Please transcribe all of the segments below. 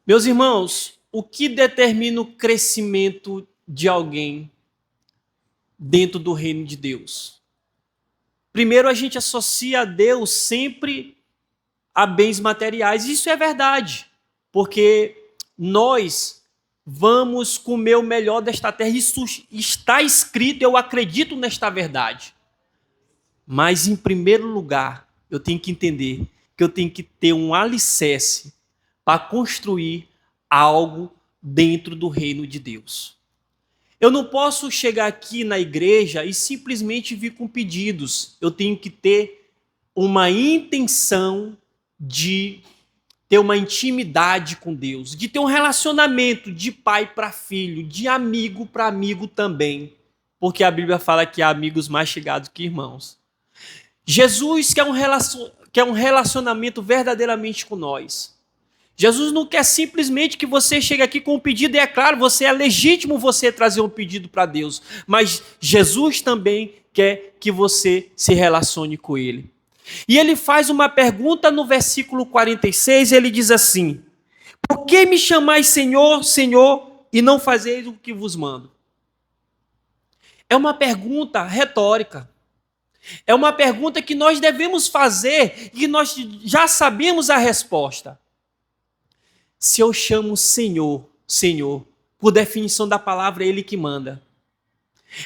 Meus irmãos, o que determina o crescimento de alguém dentro do reino de Deus? Primeiro, a gente associa a Deus sempre a bens materiais. Isso é verdade, porque nós vamos comer o melhor desta terra. Isso está escrito, eu acredito nesta verdade. Mas, em primeiro lugar, eu tenho que entender que eu tenho que ter um alicerce para construir algo dentro do reino de Deus. Eu não posso chegar aqui na igreja e simplesmente vir com pedidos. Eu tenho que ter uma intenção de ter uma intimidade com Deus, de ter um relacionamento de pai para filho, de amigo para amigo também. Porque a Bíblia fala que há amigos mais chegados que irmãos. Jesus quer um relacionamento verdadeiramente com nós. Jesus não quer simplesmente que você chegue aqui com um pedido, e é claro, você é legítimo você trazer um pedido para Deus, mas Jesus também quer que você se relacione com Ele. E ele faz uma pergunta no versículo 46, ele diz assim: por que me chamais Senhor, Senhor, e não fazeis o que vos mando? É uma pergunta retórica. É uma pergunta que nós devemos fazer e nós já sabemos a resposta. Se eu chamo Senhor, Senhor, por definição da palavra, é Ele que manda.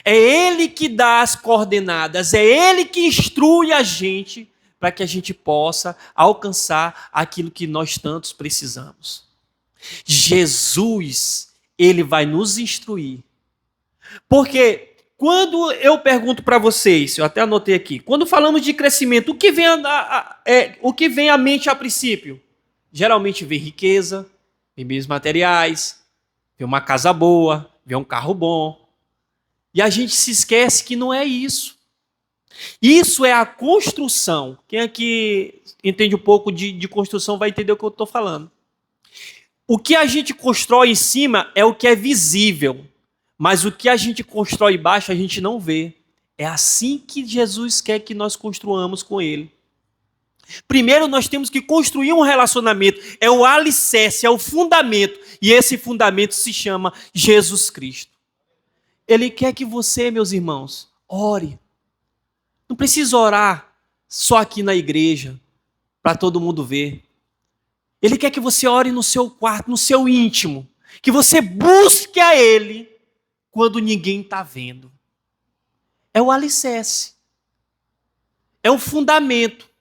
É Ele que dá as coordenadas, é Ele que instrui a gente para que a gente possa alcançar aquilo que nós tantos precisamos. Jesus, Ele vai nos instruir. Porque quando eu pergunto para vocês, eu até anotei aqui, quando falamos de crescimento, o que vem à mente a princípio? Geralmente vem riqueza, vem bens materiais, vem uma casa boa, vem um carro bom. E a gente se esquece que não é isso. Isso é a construção. Quem aqui entende um pouco de construção vai entender o que eu estou falando. O que a gente constrói em cima é o que é visível, mas o que a gente constrói embaixo a gente não vê. É assim que Jesus quer que nós construamos com Ele. Primeiro nós temos que construir um relacionamento, é o alicerce, é o fundamento, e esse fundamento se chama Jesus Cristo. Ele quer que você, meus irmãos, ore. Não precisa orar só aqui na igreja, para todo mundo ver. Ele quer que você ore no seu quarto, no seu íntimo, que você busque a Ele quando ninguém está vendo. É o alicerce, é o fundamento.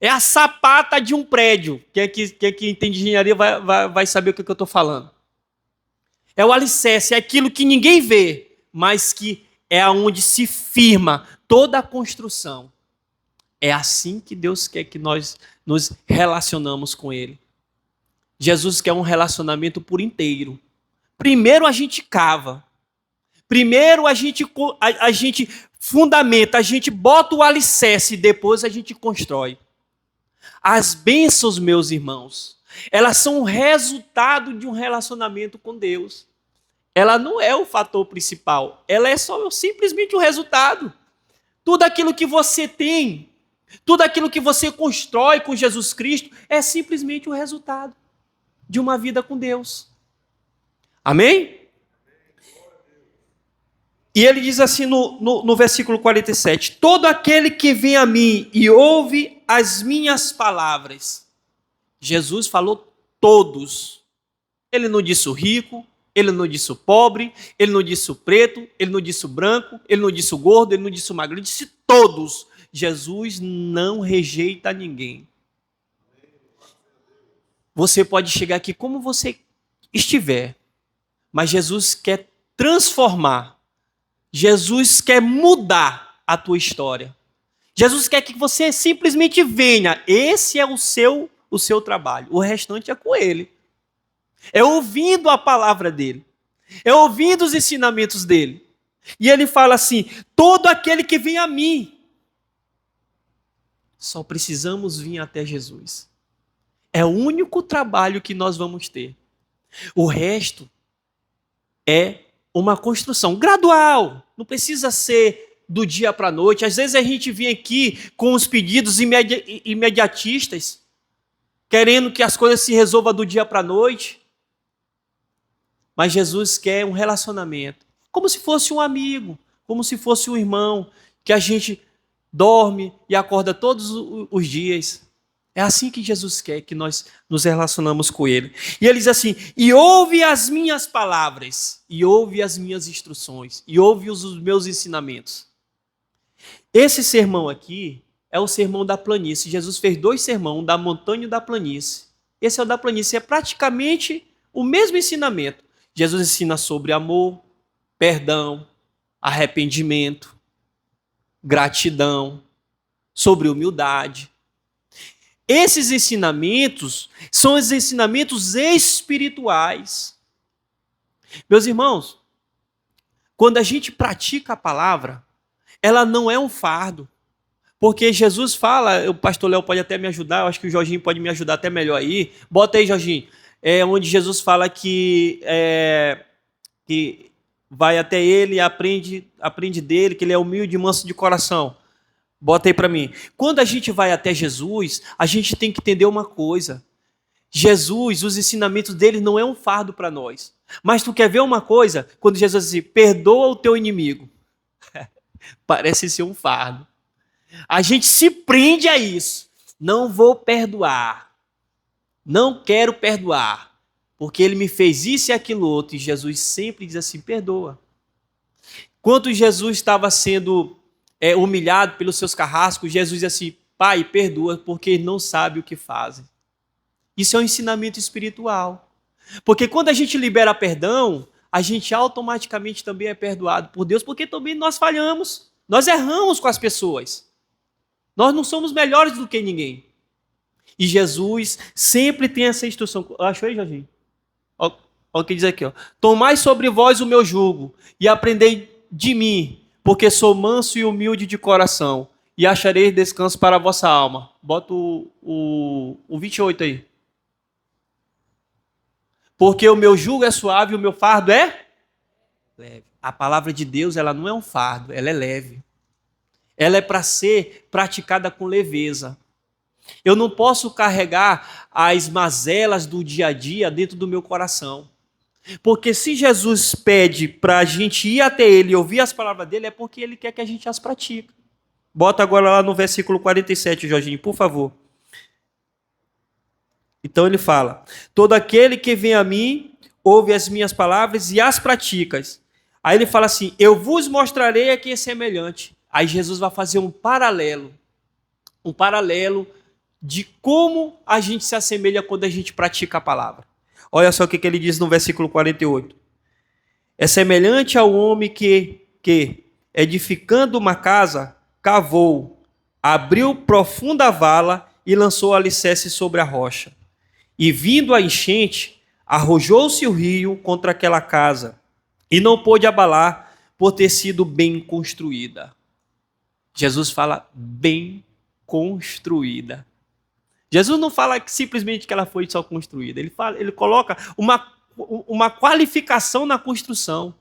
É a sapata de um prédio. Quem aqui entende engenharia vai saber o que eu estou falando. É o alicerce, é aquilo que ninguém vê, mas que é aonde se firma toda a construção. É assim que Deus quer que nós nos relacionamos com Ele. Jesus quer um relacionamento por inteiro. Primeiro a gente cava. Primeiro a gente fundamenta, a gente bota o alicerce, depois a gente constrói. As bênçãos, meus irmãos, elas são o resultado de um relacionamento com Deus. Ela não é o fator principal, ela é só simplesmente o resultado. Tudo aquilo que você tem, tudo aquilo que você constrói com Jesus Cristo é simplesmente o resultado de uma vida com Deus. Amém? E ele diz assim no versículo 47, todo aquele que vem a mim e ouve as minhas palavras. Jesus falou todos. Ele não disse o rico, ele não disse o pobre, ele não disse o preto, ele não disse o branco, ele não disse o gordo, ele não disse o magro, ele disse todos. Jesus não rejeita ninguém. Você pode chegar aqui como você estiver, mas Jesus quer transformar. Jesus quer mudar a tua história. Jesus quer que você simplesmente venha. Esse é o seu trabalho. O restante é com Ele. É ouvindo a palavra dEle. É ouvindo os ensinamentos dEle. E Ele fala assim, todo aquele que vem a mim. Só precisamos vir até Jesus. É o único trabalho que nós vamos ter. O resto é uma construção gradual, não precisa ser do dia para a noite. Às vezes a gente vem aqui com os pedidos imediatistas, querendo que as coisas se resolvam do dia para a noite. Mas Jesus quer um relacionamento, como se fosse um amigo, como se fosse um irmão, que a gente dorme e acorda todos os dias. É assim que Jesus quer que nós nos relacionamos com Ele. E Ele diz assim, e ouve as minhas palavras, e ouve as minhas instruções, e ouve os meus ensinamentos. Esse sermão aqui é o sermão da planície. Jesus fez 2 sermões, um da montanha e da planície. Esse é o da planície, é praticamente o mesmo ensinamento. Jesus ensina sobre amor, perdão, arrependimento, gratidão, sobre humildade. Esses ensinamentos são os ensinamentos espirituais. Meus irmãos, quando a gente pratica a palavra, ela não é um fardo. Porque Jesus fala, o pastor Léo pode até me ajudar, eu acho que o Jorginho pode me ajudar até melhor aí. Bota aí, Jorginho. Onde Jesus fala que vai até ele e aprende dele, que ele é humilde e manso de coração. Bota aí para mim. Quando a gente vai até Jesus, a gente tem que entender uma coisa. Jesus, os ensinamentos dele não é um fardo para nós. Mas tu quer ver uma coisa? Quando Jesus diz, perdoa o teu inimigo. Parece ser um fardo. A gente se prende a isso. Não vou perdoar. Não quero perdoar. Porque ele me fez isso e aquilo outro. E Jesus sempre diz assim, perdoa. Quando Jesus estava sendo humilhado pelos seus carrascos, Jesus diz assim, Pai, perdoa, porque eles não sabem o que fazem. Isso é um ensinamento espiritual. Porque quando a gente libera perdão, a gente automaticamente também é perdoado por Deus, porque também nós falhamos. Nós erramos com as pessoas. Nós não somos melhores do que ninguém. E Jesus sempre tem essa instrução. Achou aí, Jorginho? Olha o que diz aqui. Ó. Tomai sobre vós o meu jugo e aprendei de mim, porque sou manso e humilde de coração, e achareis descanso para a vossa alma. Bota o 28 aí. Porque o meu jugo é suave e o meu fardo é leve. A palavra de Deus, ela não é um fardo, ela é leve. Ela é para ser praticada com leveza. Eu não posso carregar as mazelas do dia a dia dentro do meu coração. Porque se Jesus pede para a gente ir até Ele e ouvir as palavras dele, é porque Ele quer que a gente as pratique. Bota agora lá no versículo 47, Jorginho, por favor. Então ele fala, todo aquele que vem a mim, ouve as minhas palavras e as pratica. Aí ele fala assim, eu vos mostrarei a quem é semelhante. Aí Jesus vai fazer um paralelo de como a gente se assemelha quando a gente pratica a palavra. Olha só o que ele diz no versículo 48. É semelhante ao homem que edificando uma casa, cavou, abriu profunda vala e lançou o alicerce sobre a rocha. E vindo a enchente, arrojou-se o rio contra aquela casa, e não pôde abalar por ter sido bem construída. Jesus fala bem construída. Jesus não fala simplesmente que ela foi só construída. Ele coloca uma qualificação na construção.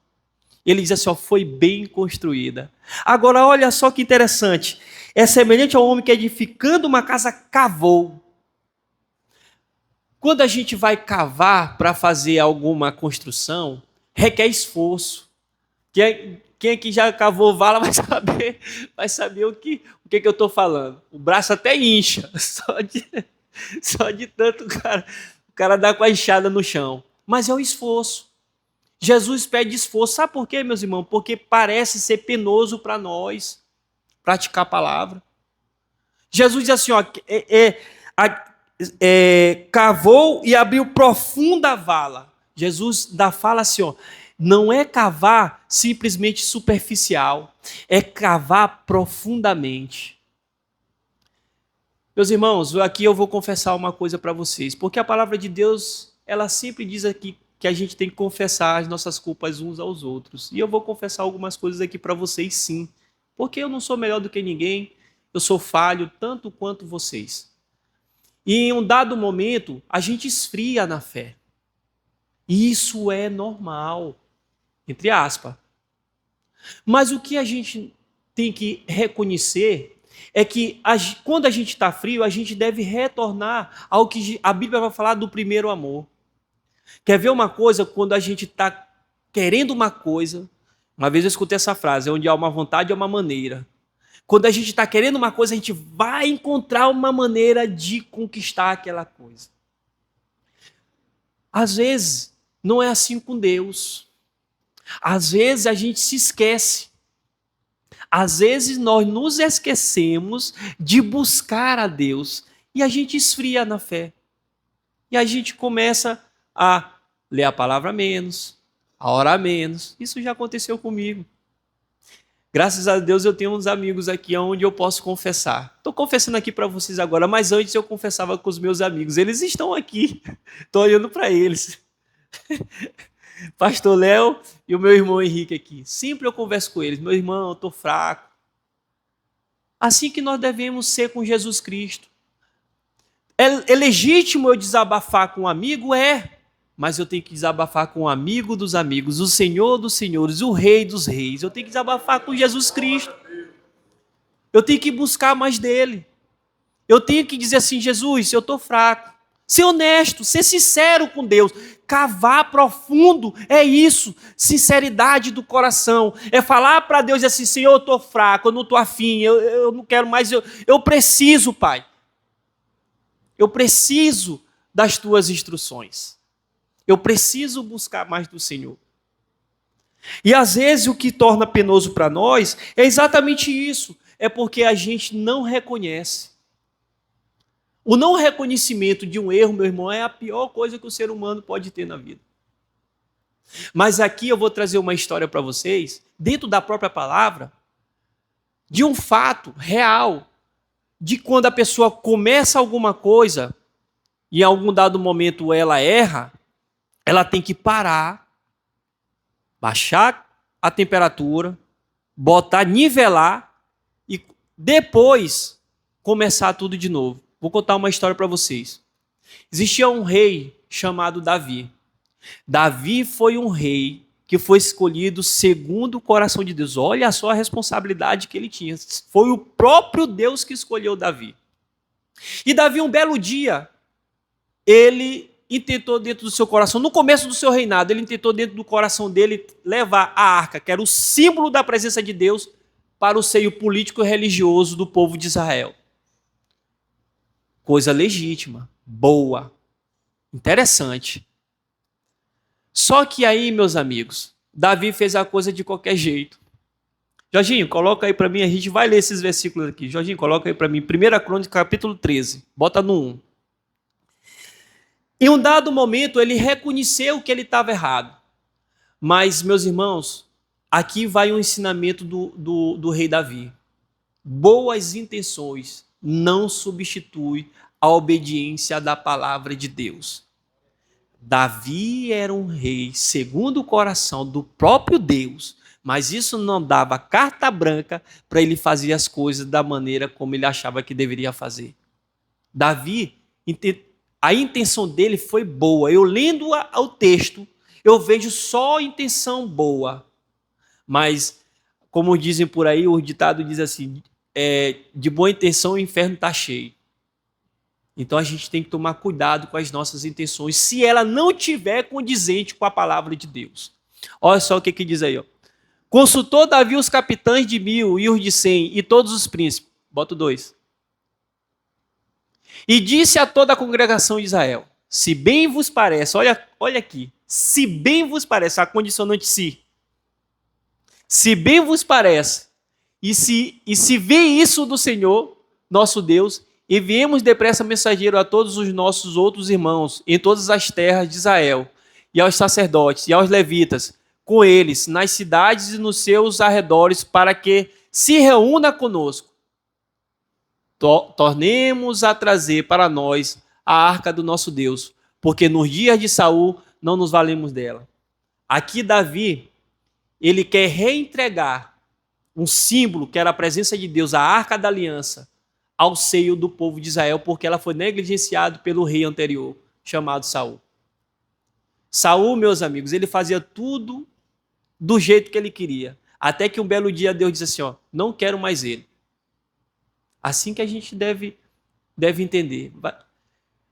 Ele diz assim, ó, foi bem construída. Agora, olha só que interessante. É semelhante ao homem que edificando uma casa cavou. Quando a gente vai cavar para fazer alguma construção, requer esforço. Quem aqui já cavou vala vai saber o que eu estou falando. O braço até incha, só de tanto o cara dá com a enxada no chão. Mas é o esforço. Jesus pede esforço. Sabe por quê, meus irmãos? Porque parece ser penoso para nós praticar a palavra. Jesus diz assim, ó, cavou e abriu profunda vala. Jesus fala assim, ó, não é cavar simplesmente superficial, é cavar profundamente. Meus irmãos, aqui eu vou confessar uma coisa para vocês, porque a palavra de Deus, ela sempre diz aqui que a gente tem que confessar as nossas culpas uns aos outros. E eu vou confessar algumas coisas aqui para vocês sim, porque eu não sou melhor do que ninguém, eu sou falho tanto quanto vocês. E em um dado momento, a gente esfria na fé. Isso é normal, entre aspas. Mas o que a gente tem que reconhecer é que quando a gente está frio, a gente deve retornar ao que a Bíblia vai falar do primeiro amor. Quer ver uma coisa? Quando a gente está querendo uma coisa, uma vez eu escutei essa frase, onde há uma vontade, há uma maneira. Quando a gente está querendo uma coisa, a gente vai encontrar uma maneira de conquistar aquela coisa. Às vezes, não é assim com Deus. Às vezes, a gente se esquece. Às vezes, nós nos esquecemos de buscar a Deus e a gente esfria na fé. E a gente começa a ler a palavra menos, a orar menos. Isso já aconteceu comigo. Graças a Deus eu tenho uns amigos aqui onde eu posso confessar. Estou confessando aqui para vocês agora, mas antes eu confessava com os meus amigos. Eles estão aqui. Estou olhando para eles. Pastor Léo e o meu irmão Henrique aqui. Sempre eu converso com eles. Meu irmão, eu estou fraco. Assim que nós devemos ser com Jesus Cristo. É legítimo eu desabafar com um amigo? É. Mas eu tenho que desabafar com o amigo dos amigos, o Senhor dos senhores, o Rei dos reis. Eu tenho que desabafar com Jesus Cristo. Eu tenho que buscar mais dele. Eu tenho que dizer assim, Jesus, eu estou fraco. Ser honesto, ser sincero com Deus. Cavar profundo, é isso. Sinceridade do coração. É falar para Deus assim, Senhor, eu estou fraco, eu não estou afim, eu não quero mais, eu preciso, Pai. Eu preciso das tuas instruções. Eu preciso buscar mais do Senhor. E às vezes o que torna penoso para nós é exatamente isso. É porque a gente não reconhece. O não reconhecimento de um erro, meu irmão, é a pior coisa que o ser humano pode ter na vida. Mas aqui eu vou trazer uma história para vocês, dentro da própria palavra, de um fato real, de quando a pessoa começa alguma coisa e em algum dado momento ela erra, ela tem que parar, baixar a temperatura, botar, nivelar e depois começar tudo de novo. Vou contar uma história para vocês. Existia um rei chamado Davi. Davi foi um rei que foi escolhido segundo o coração de Deus. Olha só a responsabilidade que ele tinha. Foi o próprio Deus que escolheu Davi. E Davi, um belo dia, ele intentou dentro do seu coração, no começo do seu reinado, ele intentou dentro do coração dele levar a arca, que era o símbolo da presença de Deus, para o seio político e religioso do povo de Israel. Coisa legítima, boa, interessante. Só que aí, meus amigos, Davi fez a coisa de qualquer jeito. Jorginho, coloca aí para mim, a gente vai ler esses versículos aqui. Jorginho, coloca aí para mim, 1 Crônica, capítulo 13, bota no 1. Em um dado momento, ele reconheceu que ele estava errado. Mas, meus irmãos, aqui vai um ensinamento do rei Davi. Boas intenções não substituem a obediência da palavra de Deus. Davi era um rei segundo o coração do próprio Deus, mas isso não dava carta branca para ele fazer as coisas da maneira como ele achava que deveria fazer. Davi, a intenção dele foi boa. Eu lendo o texto, eu vejo só intenção boa. Mas, como dizem por aí, o ditado diz assim, de boa intenção o inferno está cheio. Então a gente tem que tomar cuidado com as nossas intenções, se ela não tiver condizente com a palavra de Deus. Olha só o que diz aí. Ó. Consultou Davi os capitães de 1000 e os de 100 e todos os príncipes. Bota o 2. E disse a toda a congregação de Israel, se bem vos parece, olha aqui, se bem vos parece, a condicionante se bem vos parece, e se vê isso do Senhor, nosso Deus, enviemos depressa mensageiro a todos os nossos outros irmãos, em todas as terras de Israel, e aos sacerdotes, e aos levitas, com eles, nas cidades e nos seus arredores, para que se reúna conosco. Tornemos a trazer para nós a arca do nosso Deus, porque nos dias de Saul não nos valemos dela. Aqui Davi, ele quer reentregar um símbolo que era a presença de Deus, a arca da aliança, ao seio do povo de Israel, porque ela foi negligenciada pelo rei anterior, chamado Saul. Saul, meus amigos, ele fazia tudo do jeito que ele queria, até que um belo dia Deus disse assim, ó, não quero mais ele. Assim que a gente deve entender.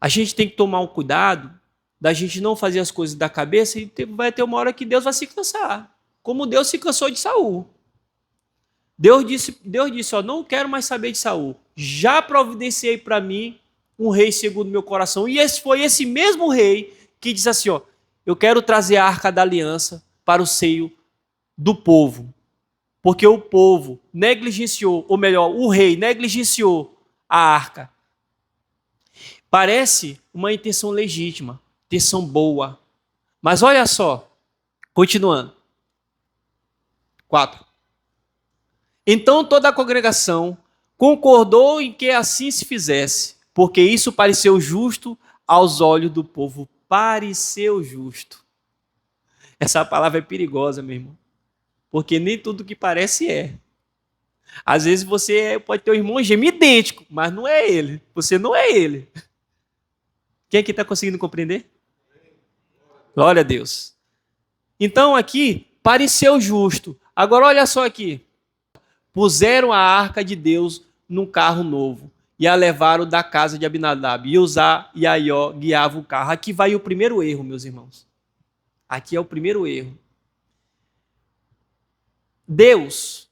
A gente tem que tomar um cuidado da gente não fazer as coisas da cabeça, e vai ter uma hora que Deus vai se cansar. Como Deus se cansou de Saul. Deus disse, ó, não quero mais saber de Saul. Já providenciei para mim um rei segundo meu coração. E foi esse mesmo rei que disse assim, ó, eu quero trazer a arca da aliança para o seio do povo. Porque o povo negligenciou, ou melhor, o rei negligenciou a arca. Parece uma intenção legítima, intenção boa. Mas olha só, continuando. 4. Então toda a congregação concordou em que assim se fizesse, porque isso pareceu justo aos olhos do povo. Pareceu justo. Essa palavra é perigosa, meu irmão. Porque nem tudo que parece é. Às vezes você pode ter um irmão gêmeo idêntico, mas não é ele. Você não é ele. Quem aqui está conseguindo compreender? Glória a Deus. Então aqui, pareceu justo. Agora olha só aqui. Puseram a arca de Deus num carro novo e a levaram da casa de Abinadab. E Uzá e Aió guiavam o carro. Aqui vai o primeiro erro, meus irmãos. Aqui é o primeiro erro. Deus,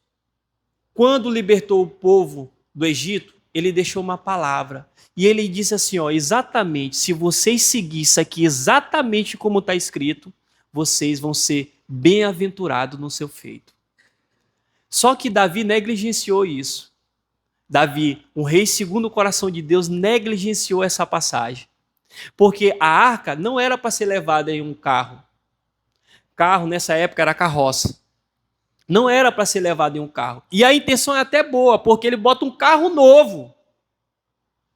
quando libertou o povo do Egito, ele deixou uma palavra. E ele disse assim, ó, exatamente, se vocês seguirem isso aqui exatamente como está escrito, vocês vão ser bem-aventurados no seu feito. Só que Davi negligenciou isso. Davi, um rei segundo o coração de Deus, negligenciou essa passagem. Porque a arca não era para ser levada em um carro. Carro, nessa época, era carroça. Não era para ser levado em um carro. E a intenção é até boa, porque ele bota um carro novo.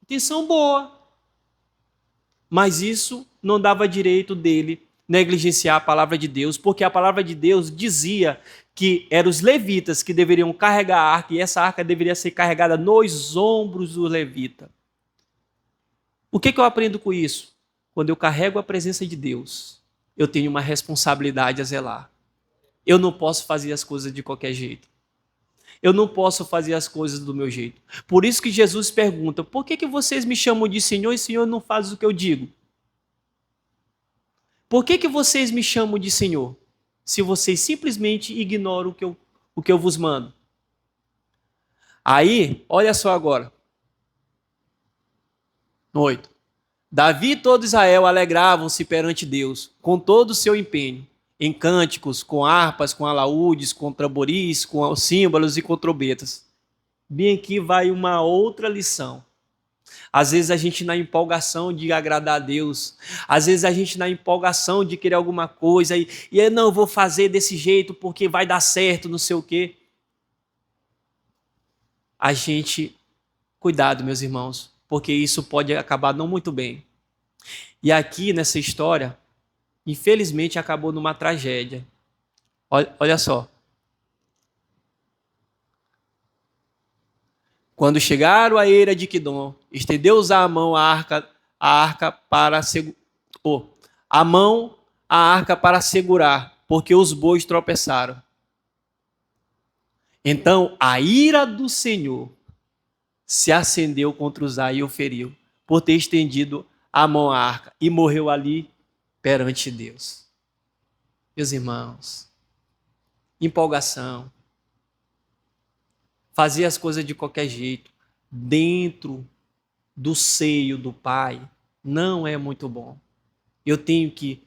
Intenção boa. Mas isso não dava direito dele negligenciar a palavra de Deus, porque a palavra de Deus dizia que eram os levitas que deveriam carregar a arca, e essa arca deveria ser carregada nos ombros do levita. O que eu aprendo com isso? Quando eu carrego a presença de Deus, eu tenho uma responsabilidade a zelar. Eu não posso fazer as coisas de qualquer jeito. Eu não posso fazer as coisas do meu jeito. Por isso que Jesus pergunta, por que vocês me chamam de Senhor e Senhor não faz o que eu digo? Por que vocês me chamam de Senhor, se vocês simplesmente ignoram o que eu vos mando? Aí, olha só agora. 8. Davi e todo Israel alegravam-se perante Deus, com todo o seu empenho, em cânticos, com harpas, com alaúdes, com tamboris, com símbolos e com trombetas. Bem aqui vai uma outra lição. Às vezes a gente na empolgação de agradar a Deus, às vezes a gente na empolgação de querer alguma coisa, e eu não vou fazer desse jeito porque vai dar certo, não sei o quê. A gente, cuidado meus irmãos, porque isso pode acabar não muito bem. E aqui nessa história, infelizmente acabou numa tragédia. Olha só. Quando chegaram à eira de Quidom, estendeu Uzá a mão a arca para segurar, porque os bois tropeçaram. Então a ira do Senhor se acendeu contra Uzá e o feriu, por ter estendido a mão à arca, e morreu ali perante Deus. Meus irmãos, empolgação, fazer as coisas de qualquer jeito, dentro do seio do Pai, não é muito bom. Eu tenho que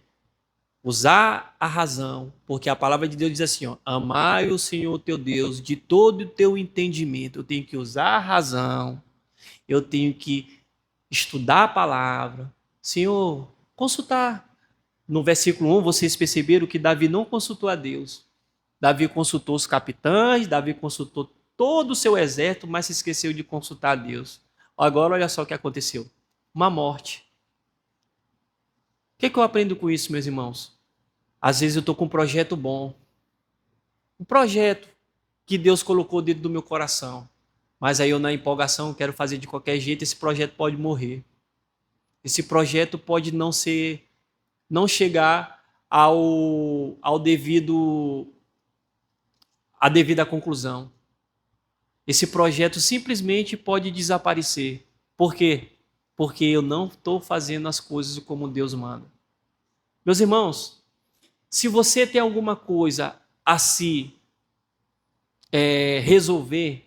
usar a razão, porque a palavra de Deus diz assim, ó, amai o Senhor teu Deus de todo o teu entendimento. Eu tenho que usar a razão, eu tenho que estudar a palavra. Senhor, consultar. No versículo 1, vocês perceberam que Davi não consultou a Deus. Davi consultou os capitães, Davi consultou todo o seu exército, mas se esqueceu de consultar a Deus. Agora, olha só o que aconteceu. Uma morte. O que eu aprendo com isso, meus irmãos? Às vezes eu estou com um projeto bom. Um projeto que Deus colocou dentro do meu coração. Mas aí eu, na empolgação, quero fazer de qualquer jeito, esse projeto pode morrer. Esse projeto pode não chegar à devida conclusão. Esse projeto simplesmente pode desaparecer. Por quê? Porque eu não estou fazendo as coisas como Deus manda. Meus irmãos, se você tem alguma coisa a se resolver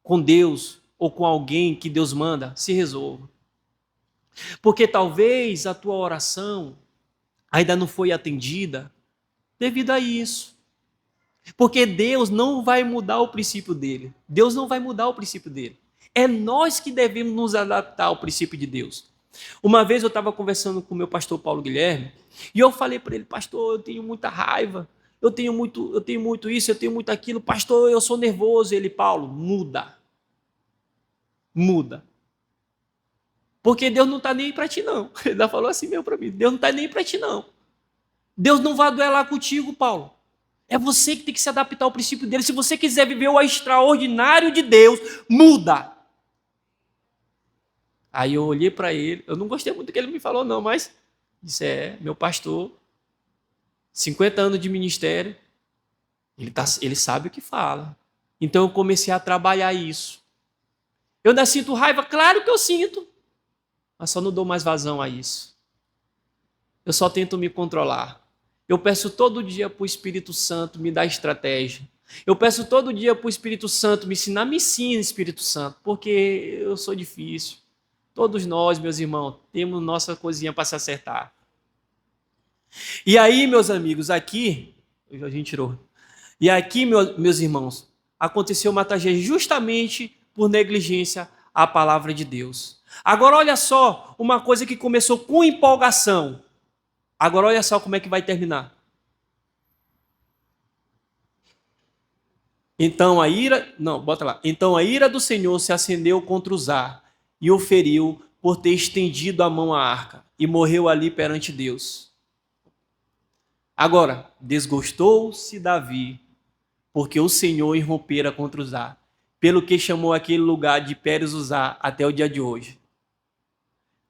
com Deus ou com alguém que Deus manda, se resolva. Porque talvez a tua oração ainda não foi atendida devido a isso. Porque Deus não vai mudar o princípio dele. Deus não vai mudar o princípio dele. É nós que devemos nos adaptar ao princípio de Deus. Uma vez eu estava conversando com o meu pastor Paulo Guilherme e eu falei para ele, pastor, eu tenho muita raiva, eu tenho muito isso, eu tenho muito aquilo, pastor, eu sou nervoso. Ele, Paulo, muda. Muda. Porque Deus não está nem aí para ti, não. Ele ainda falou assim mesmo para mim, Deus não está nem aí para ti, não. Deus não vai duelar contigo, Paulo. É você que tem que se adaptar ao princípio dele. Se você quiser viver o extraordinário de Deus, muda. Aí eu olhei para ele, eu não gostei muito do que ele me falou não, mas disse, meu pastor, 50 anos de ministério, ele sabe o que fala. Então eu comecei a trabalhar isso. Eu ainda sinto raiva? Claro que eu sinto, mas só não dou mais vazão a isso. Eu só tento me controlar. Eu peço todo dia para o Espírito Santo me dar estratégia. Eu peço todo dia para o Espírito Santo me ensinar. Me ensina, Espírito Santo, porque eu sou difícil. Todos nós, meus irmãos, temos nossa coisinha para se acertar. E aí, meus amigos, aqui... A gente tirou. E aqui, meus irmãos, aconteceu uma tragédia justamente por negligência à palavra de Deus. Agora, olha só, uma coisa que começou com empolgação. Agora olha só como é que vai terminar. Então a ira do Senhor se acendeu contra Uzá e o feriu por ter estendido a mão à arca e morreu ali perante Deus. Agora, desgostou-se Davi porque o Senhor irrompera contra Uzá, pelo que chamou aquele lugar de Pérez Uzá até o dia de hoje.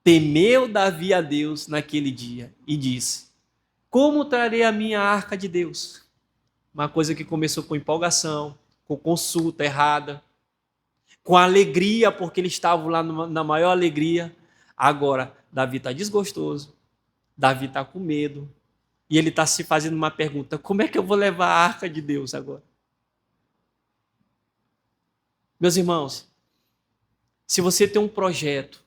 Temeu Davi a Deus naquele dia e disse, como trarei a minha arca de Deus? Uma coisa que começou com empolgação, com consulta errada, com alegria, porque eles estavam lá na maior alegria. Agora, Davi está desgostoso, Davi está com medo, e ele está se fazendo uma pergunta, como é que eu vou levar a arca de Deus agora? Meus irmãos, se você tem um projeto,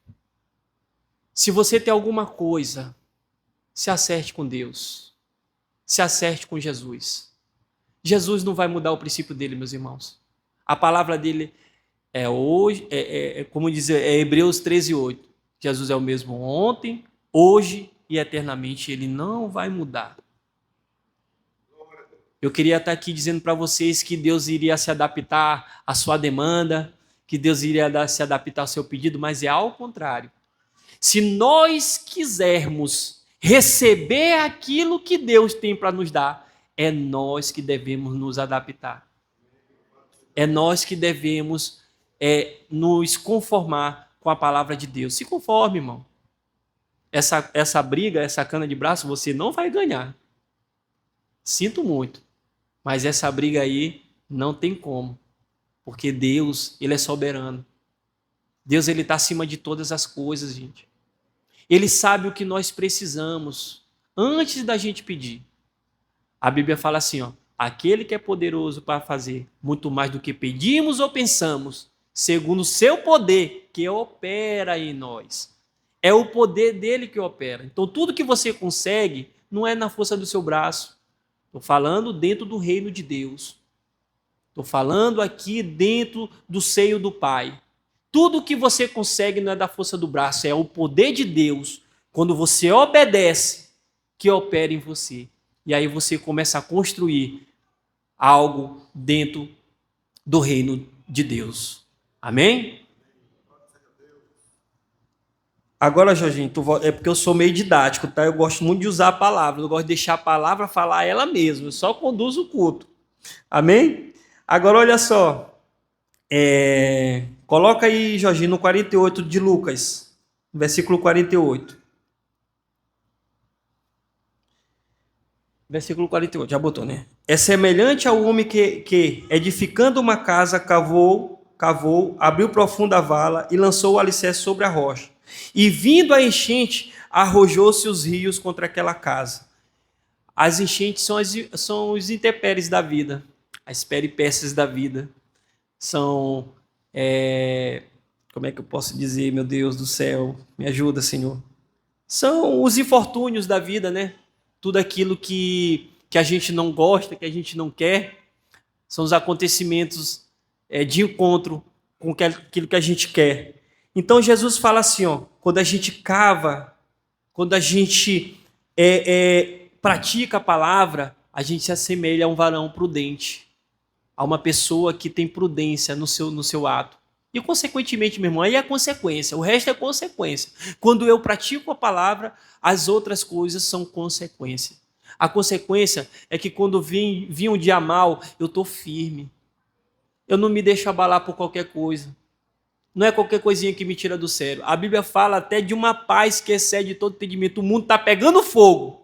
se você tem alguma coisa, se acerte com Deus. Se acerte com Jesus. Jesus não vai mudar o princípio dele, meus irmãos. A palavra dele é hoje, como diz Hebreus 13:8. Jesus é o mesmo ontem, hoje e eternamente. Ele não vai mudar. Eu queria estar aqui dizendo para vocês que Deus iria se adaptar à sua demanda, que Deus iria se adaptar ao seu pedido, mas é ao contrário. Se nós quisermos receber aquilo que Deus tem para nos dar, é nós que devemos nos adaptar. É nós que devemos nos conformar com a palavra de Deus. Se conforme, irmão. Essa briga, essa cana de braço, você não vai ganhar. Sinto muito. Mas essa briga aí não tem como. Porque Deus, Ele é soberano. Deus, Ele está acima de todas as coisas, gente. Ele sabe o que nós precisamos antes da gente pedir. A Bíblia fala assim, aquele que é poderoso para fazer muito mais do que pedimos ou pensamos, segundo o seu poder que opera em nós. É o poder dele que opera. Então tudo que você consegue não é na força do seu braço. Estou falando dentro do reino de Deus. Estou falando aqui dentro do seio do Pai. Tudo que você consegue não é da força do braço, é o poder de Deus, quando você obedece, que opera em você. E aí você começa a construir algo dentro do reino de Deus. Amém? Agora, Jorginho, é porque eu sou meio didático, tá? Eu gosto muito de usar a palavra, eu gosto de deixar a palavra falar ela mesma, eu só conduzo o culto. Amém? Agora, olha só. Coloca aí, Jorginho, no 48 de Lucas, versículo 48. Versículo 48, já botou, né? É semelhante ao homem que edificando uma casa, cavou, abriu profunda vala e lançou o alicerce sobre a rocha. E vindo a enchente, arrojou-se os rios contra aquela casa. As enchentes são os intempéries da vida, as peripécias da vida. São, como é que eu posso dizer, meu Deus do céu? Me ajuda, Senhor. São os infortúnios da vida, né? Tudo aquilo que a gente não gosta, que a gente não quer, são os acontecimentos de encontro com aquilo que a gente quer. Então Jesus fala assim, ó, quando a gente cava, quando a gente pratica a palavra, a gente se assemelha a um varão prudente, a uma pessoa que tem prudência no seu ato. E, consequentemente, meu irmão, aí é a consequência, o resto é consequência. Quando eu pratico a palavra, as outras coisas são consequência. A consequência é que quando vir um dia mal, eu estou firme. Eu não me deixo abalar por qualquer coisa. Não é qualquer coisinha que me tira do sério. A Bíblia fala até de uma paz que excede todo entendimento. O mundo está pegando fogo.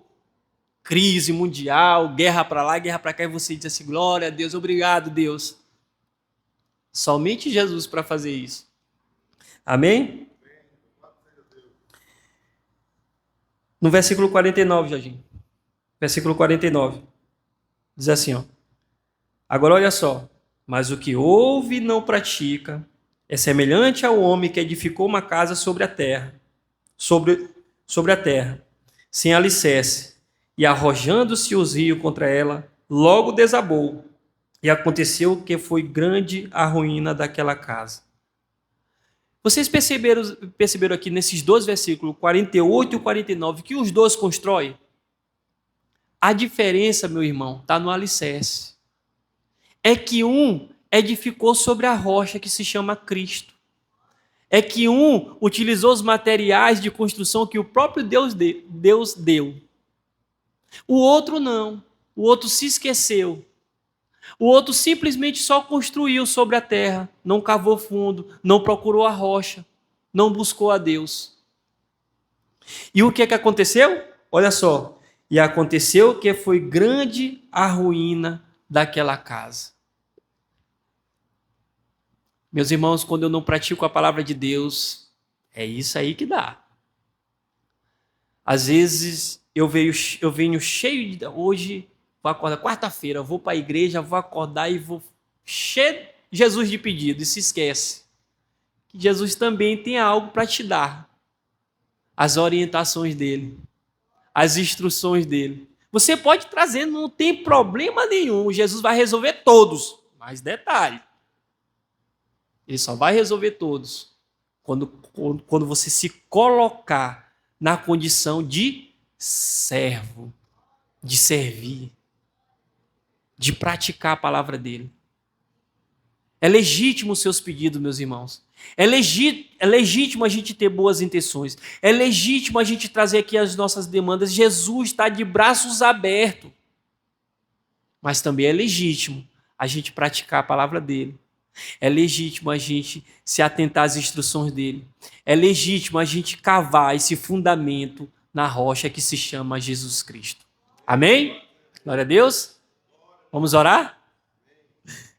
Crise mundial, guerra para lá, guerra para cá, e você diz assim, glória a Deus, obrigado, Deus. Somente Jesus para fazer isso. Amém? No versículo 49, Jorginho. Versículo 49. Diz assim, ó. Agora olha só. Mas o que ouve e não pratica é semelhante ao homem que edificou uma casa sobre a terra, sobre a terra, sem alicerce, e arrojando-se os rios contra ela, logo desabou. E aconteceu que foi grande a ruína daquela casa. Vocês perceberam aqui nesses dois versículos, 48 e 49, que os dois constroem? A diferença, meu irmão, está no alicerce. É que um edificou sobre a rocha que se chama Cristo. É que um utilizou os materiais de construção que o próprio Deus deu. O outro não. O outro se esqueceu. O outro simplesmente só construiu sobre a terra, não cavou fundo, não procurou a rocha, não buscou a Deus. E o que é que aconteceu? Olha só. E aconteceu que foi grande a ruína daquela casa. Meus irmãos, quando eu não pratico a palavra de Deus, é isso aí que dá. Às vezes eu venho cheio de... Hoje, vou acordar, quarta-feira, vou para a igreja, vou acordar e vou cheio de Jesus de pedido, e se esquece que Jesus também tem algo para te dar. As orientações dele, as instruções dele. Você pode trazer, não tem problema nenhum, Jesus vai resolver todos. Mas detalhe, ele só vai resolver todos quando você se colocar na condição de servo, de servir, de praticar a palavra dele. É legítimo os seus pedidos, meus irmãos. É legítimo a gente ter boas intenções. É legítimo a gente trazer aqui as nossas demandas. Jesus está de braços abertos. Mas também é legítimo a gente praticar a palavra dele. É legítimo a gente se atentar às instruções dele. É legítimo a gente cavar esse fundamento na rocha que se chama Jesus Cristo. Amém? Glória a Deus. Vamos orar?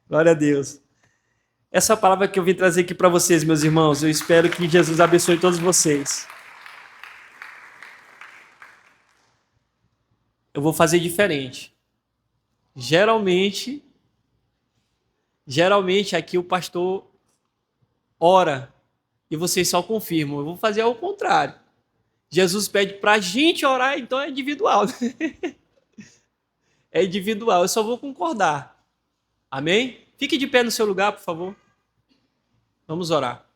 Glória a Deus. Essa palavra que eu vim trazer aqui para vocês, meus irmãos, eu espero que Jesus abençoe todos vocês. Eu vou fazer diferente. Geralmente aqui o pastor ora e vocês só confirmam. Eu vou fazer ao contrário. Jesus pede para a gente orar, então é individual. É individual, eu só vou concordar. Amém? Fique de pé no seu lugar, por favor. Vamos orar.